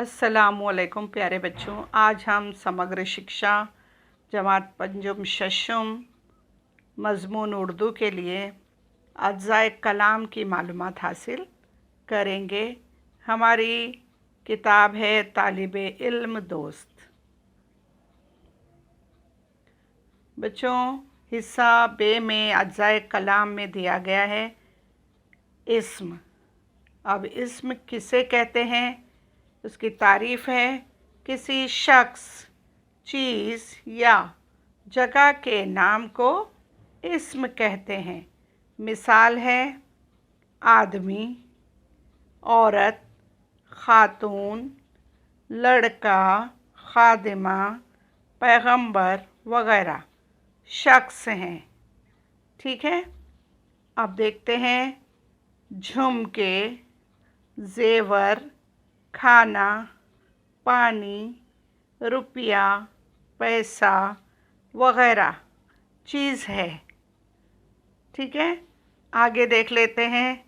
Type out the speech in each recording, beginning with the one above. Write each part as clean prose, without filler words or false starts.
अस्सलामुअलैकुम प्यारे बच्चों, आज हम समग्र शिक्षा जमात पंजुम शशुम मज़मून उर्दू के लिए अज्ज़ाए कलाम की मालूमात हासिल करेंगे। हमारी किताब है तालिबे इल्म दोस्त। बच्चों, हिस्सा बे में अज्ज़ाए कलाम में दिया गया है इस्म। अब इस्म किसे कहते हैं, उसकी तारीफ़ है किसी शख्स, चीज़ या जगह के नाम को इस्म कहते हैं। मिसाल है आदमी, औरत, खातून, लड़का, खादिमा, पैगंबर वगैरह शख्स हैं। ठीक है, अब देखते हैं झुमके, जेवर, खाना, पानी, रुपया, पैसा वगैरह चीज़ है। ठीक है, आगे देख लेते हैं।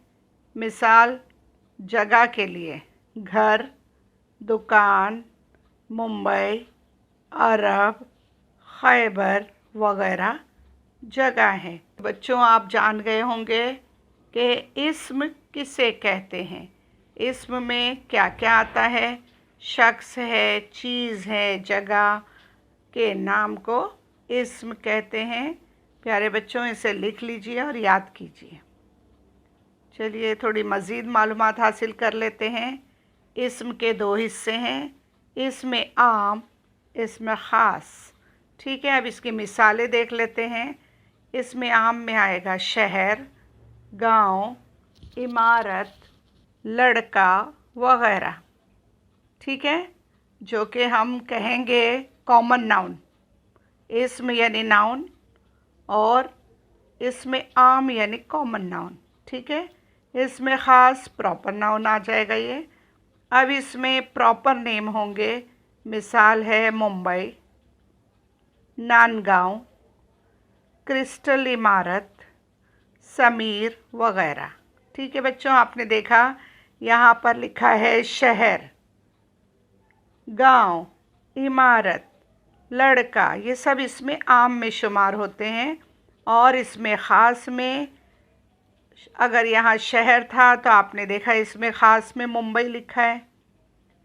मिसाल जगह के लिए घर, दुकान, मुंबई, अरब, खैबर वगैरह जगह है। बच्चों, आप जान गए होंगे कि इस्म किसे कहते हैं। इस्म में क्या क्या आता है, शख्स है, चीज़ है, जगह के नाम को इस्म कहते हैं। प्यारे बच्चों, इसे लिख लीजिए और याद कीजिए। चलिए थोड़ी मज़ीद मालूमात हासिल कर लेते हैं। इस्म के दो हिस्से हैं, इस्म आम, इस्म ख़ास। ठीक है, अब इसकी मिसालें देख लेते हैं। इसमें आम में आएगा शहर, गांव, इमारत, लड़का वगैरह। ठीक है, जो कि हम कहेंगे कॉमन नाउन। इसम यानी नाउन और इसमें आम यानी कॉमन नाउन। ठीक है, इसमें ख़ास प्रॉपर नाउन आ जाएगा ये। अब इसमें प्रॉपर नेम होंगे। मिसाल है मुंबई, नानगांव, क्रिस्टल इमारत, समीर वगैरह। ठीक है बच्चों, आपने देखा यहाँ पर लिखा है शहर, गांव, इमारत, लड़का, ये सब इसमें आम में शुमार होते हैं। और इसमें ख़ास में अगर यहाँ शहर था तो आपने देखा इसमें ख़ास में मुंबई लिखा है।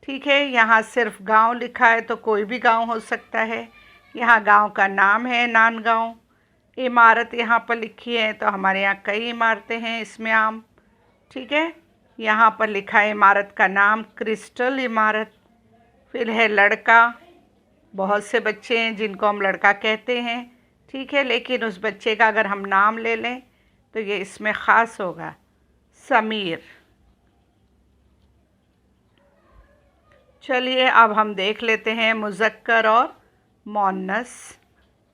ठीक है, यहाँ सिर्फ गांव लिखा है तो कोई भी गांव हो सकता है। यहाँ गांव का नाम है नानगांव। इमारत यहाँ पर लिखी है तो हमारे यहाँ कई इमारतें हैं इसमें आम। ठीक है, यहाँ पर लिखा है इमारत का नाम क्रिस्टल इमारत। फिर है लड़का, बहुत से बच्चे हैं जिनको हम लड़का कहते हैं। ठीक है, लेकिन उस बच्चे का अगर हम नाम ले लें तो ये इसमें ख़ास होगा, समीर। चलिए अब हम देख लेते हैं मुज़क्कर और मुअन्नस।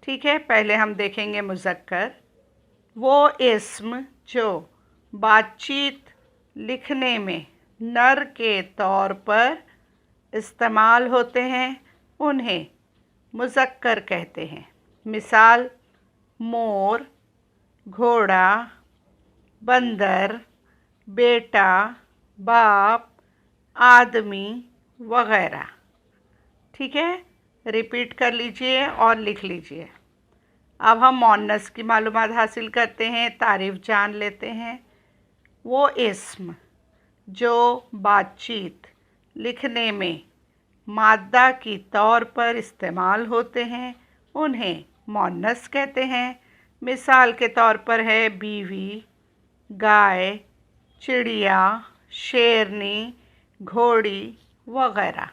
ठीक है, पहले हम देखेंगे मुज़क्कर। वो इस्म जो बातचीत लिखने में नर के तौर पर इस्तेमाल होते हैं उन्हें मुज़क्कर कहते हैं। मिसाल मोर, घोड़ा, बंदर, बेटा, बाप, आदमी वगैरह। ठीक है, रिपीट कर लीजिए और लिख लीजिए। अब हम मुअन्नस की मालूमात हासिल करते हैं, तारीफ़ जान लेते हैं। वो इस्म जो बातचीत लिखने में मादा की तौर पर इस्तेमाल होते हैं उन्हें मुअन्नस कहते हैं। मिसाल के तौर पर है बीवी, गाय, चिड़िया, शेरनी, घोड़ी वगैरह।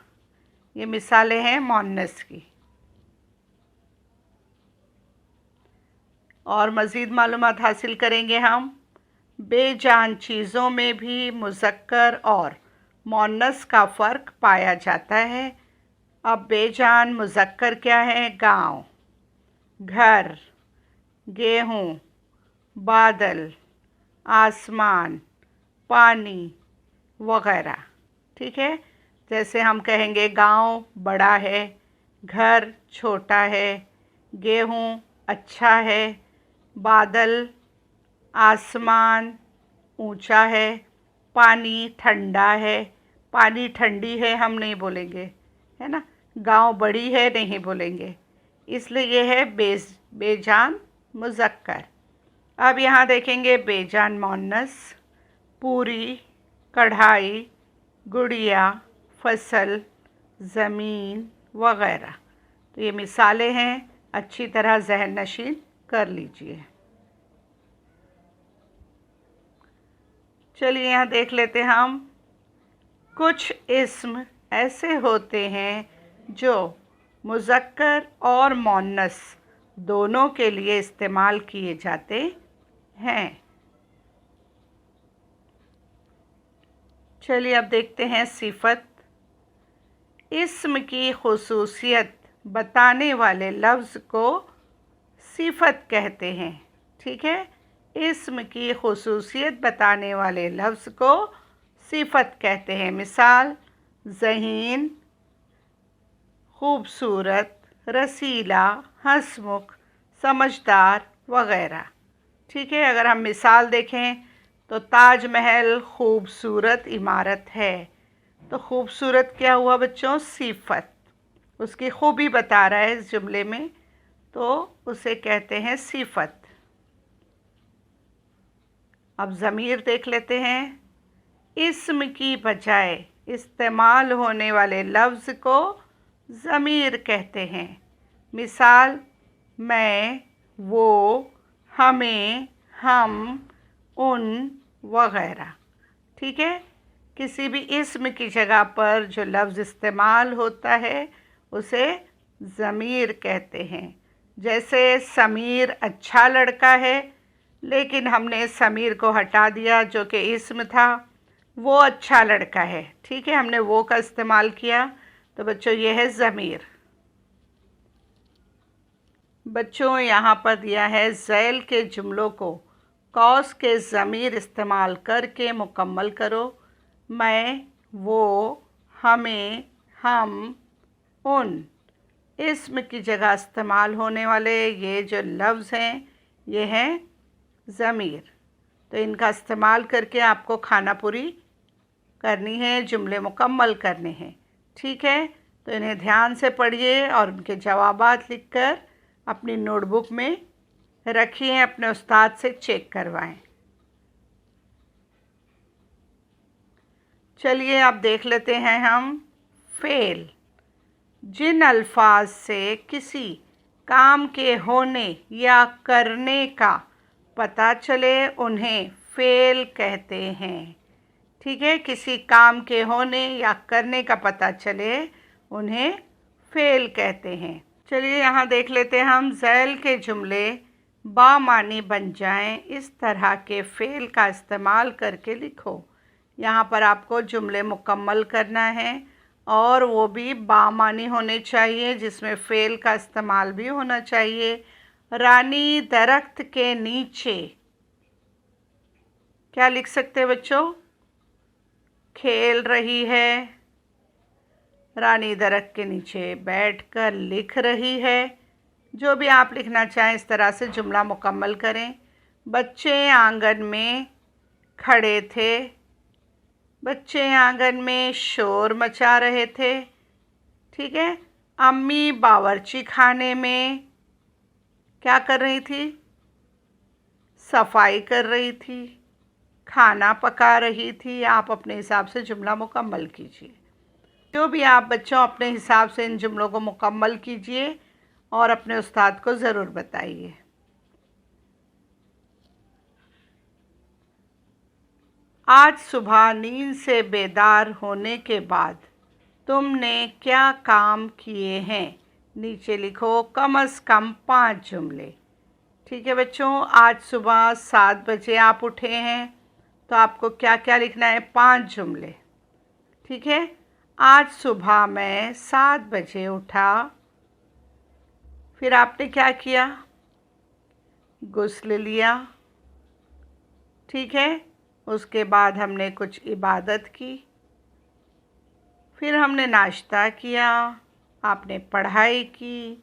ये मिसालें हैं मुअन्नस की। और मज़ीद मालूमात हासिल करेंगे हम। बेजान चीज़ों में भी मुज़क्कर और मुअन्नस का फ़र्क पाया जाता है। अब बेजान मुज़क्कर क्या है? गांव, घर, गेहूँ, बादल, आसमान, पानी वगैरह। ठीक है, जैसे हम कहेंगे गांव बड़ा है, घर छोटा है, गेहूँ अच्छा है, बादल आसमान ऊंचा है, पानी ठंडा है, पानी ठंडी है हम नहीं बोलेंगे, है ना। गांव बड़ी है नहीं बोलेंगे, इसलिए ये है बेजान मुज़क्कर। अब यहाँ देखेंगे बेजान मोन्नस, पूरी, कढ़ाई, गुड़िया, फसल, ज़मीन वग़ैरह। तो ये मिसालें हैं, अच्छी तरह ज़हन नशीन कर लीजिए। चलिए यहाँ देख लेते हम। कुछ इस्म ऐसे होते हैं जो मुज़क्कर और मोन्नस दोनों के लिए इस्तेमाल किए जाते हैं। चलिए अब देखते हैं सिफ़त। इस्म की खुसूसियत बताने वाले लफ्ज़ को सिफ़त कहते हैं। ठीक है, इस्म की खुसूसियत बताने वाले लफ्ज़ को सिफ़त कहते हैं। मिसाल, ज़हीन, खूबसूरत, रसीला, हंसमुख, समझदार वग़ैरह। ठीक है, अगर हम मिसाल देखें तो ताजमहल खूबसूरत इमारत है। तो खूबसूरत क्या हुआ बच्चों? सिफ़त, उसकी खूबी बता रहा है इस जुमले में, तो उसे कहते हैं सिफ़त। अब ज़मीर देख लेते हैं। इस्म की बजाय इस्तेमाल होने वाले लफ्ज़ को ज़मीर कहते हैं। मिसाल, मैं, वो, हमें, हम, उन वग़ैरह। ठीक है, किसी भी इस्म की जगह पर जो लफ्ज़ इस्तेमाल होता है उसे ज़मीर कहते हैं। जैसे समीर अच्छा लड़का है, लेकिन हमने समीर को हटा दिया जो कि इस्म था, वो अच्छा लड़का है। ठीक है, हमने वो का इस्तेमाल किया, तो बच्चों ये है ज़मीर। बच्चों यहाँ पर दिया है ज़ैल के जुमलों को कौस के ज़मीर इस्तेमाल करके मुकम्मल करो। मैं, वो, हमें, हम, उन। इस्म की जगह इस्तेमाल होने वाले ये जो लफ्ज़ हैं ये हैं ज़मीर। तो इनका इस्तेमाल करके आपको खाना पूरी करनी है, जुमले मुकम्मल करने हैं। ठीक है, तो इन्हें ध्यान से पढ़िए और उनके जवाबात लिखकर अपनी नोटबुक में रखिए, अपने उस्ताद से चेक करवाएं। चलिए अब देख लेते हैं हम फ़ेल। जिन अल्फाज से किसी काम के होने या करने का पता चले उन्हें फ़ेल कहते हैं। ठीक है, किसी काम के होने या करने का पता चले उन्हें फ़ेल कहते हैं। चलिए यहाँ देख लेते हैं हम। ज़ैल के जुमले बामानी बन जाएं, इस तरह के फ़ेल का इस्तेमाल करके लिखो। यहाँ पर आपको जुमले मुकम्मल करना है और वो भी बामानी होने चाहिए, जिसमें फ़ेल का इस्तेमाल भी होना चाहिए। रानी दरख्त के नीचे क्या लिख सकते हैं बच्चों? खेल रही है। रानी दरख्त के नीचे बैठकर लिख रही है। जो भी आप लिखना चाहें इस तरह से जुमला मुकम्मल करें। बच्चे आंगन में खड़े थे। बच्चे आंगन में शोर मचा रहे थे। ठीक है, अम्मी बावर्ची खाने में क्या कर रही थी? सफाई कर रही थी, खाना पका रही थी। आप अपने हिसाब से जुमला मुकम्मल कीजिए। जो भी आप बच्चों अपने हिसाब से इन जुमलों को मुकम्मल कीजिए और अपने उस्ताद को ज़रूर बताइए। आज सुबह नींद से बेदार होने के बाद तुमने क्या काम किए हैं? नीचे लिखो कम से कम 5 जुमले। ठीक है बच्चों, आज सुबह 7 बजे आप उठे हैं, तो आपको क्या क्या लिखना है? 5 जुमले। ठीक है, आज सुबह मैं 7 बजे उठा। फिर आपने क्या किया? गुस्ल लिया। ठीक है, उसके बाद हमने कुछ इबादत की। फिर हमने नाश्ता किया, आपने पढ़ाई की,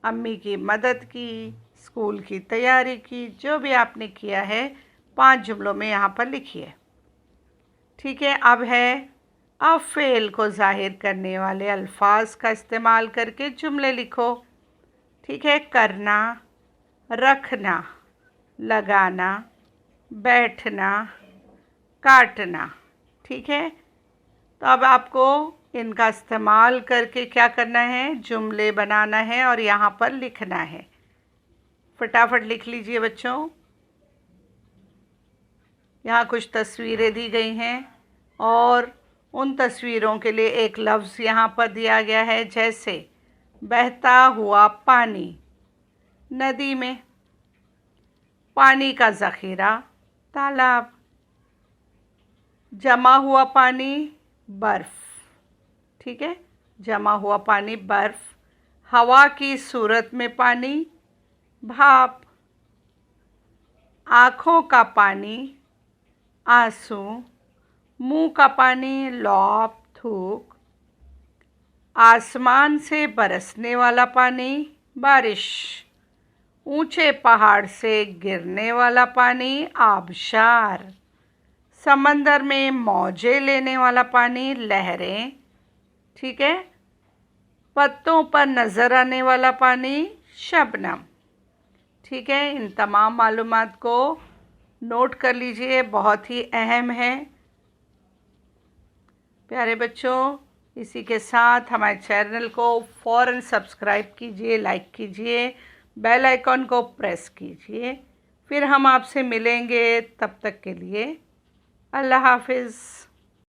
अम्मी की मदद की, स्कूल की तैयारी की। जो भी आपने किया है 5 जुमलों में यहाँ पर लिखिए। ठीक है, अब है अब फ़ेल को ज़ाहिर करने वाले अल्फाज का इस्तेमाल करके जुमले लिखो। ठीक है, करना, रखना, लगाना, बैठना, काटना। ठीक है, तो अब आपको इनका इस्तेमाल करके क्या करना है, जुमले बनाना है और यहाँ पर लिखना है। फटाफट लिख लीजिए बच्चों। यहाँ कुछ तस्वीरें दी गई हैं और उन तस्वीरों के लिए एक लफ्ज़ यहाँ पर दिया गया है, जैसे बहता हुआ पानी, नदी में, पानी का ज़ख़ीरा, तालाब, जमा हुआ पानी, बर्फ़। ठीक है, जमा हुआ पानी बर्फ़, हवा की सूरत में पानी, भाप, आँखों का पानी, आंसू, मुंह का पानी, लौट, थूक, आसमान से बरसने वाला पानी, बारिश, ऊंचे पहाड़ से गिरने वाला पानी, आबशार, समंदर में मौजें लेने वाला पानी, लहरें। ठीक है, पत्तों पर नज़र आने वाला पानी, शबनम। ठीक है, इन तमाम मालूमात को नोट कर लीजिए, बहुत ही अहम है प्यारे बच्चों। इसी के साथ हमारे चैनल को फ़ौरन सब्सक्राइब कीजिए, लाइक कीजिए, बेल आइकॉन को प्रेस कीजिए। फिर हम आपसे मिलेंगे, तब तक के लिए अल्लाह हाफिज़।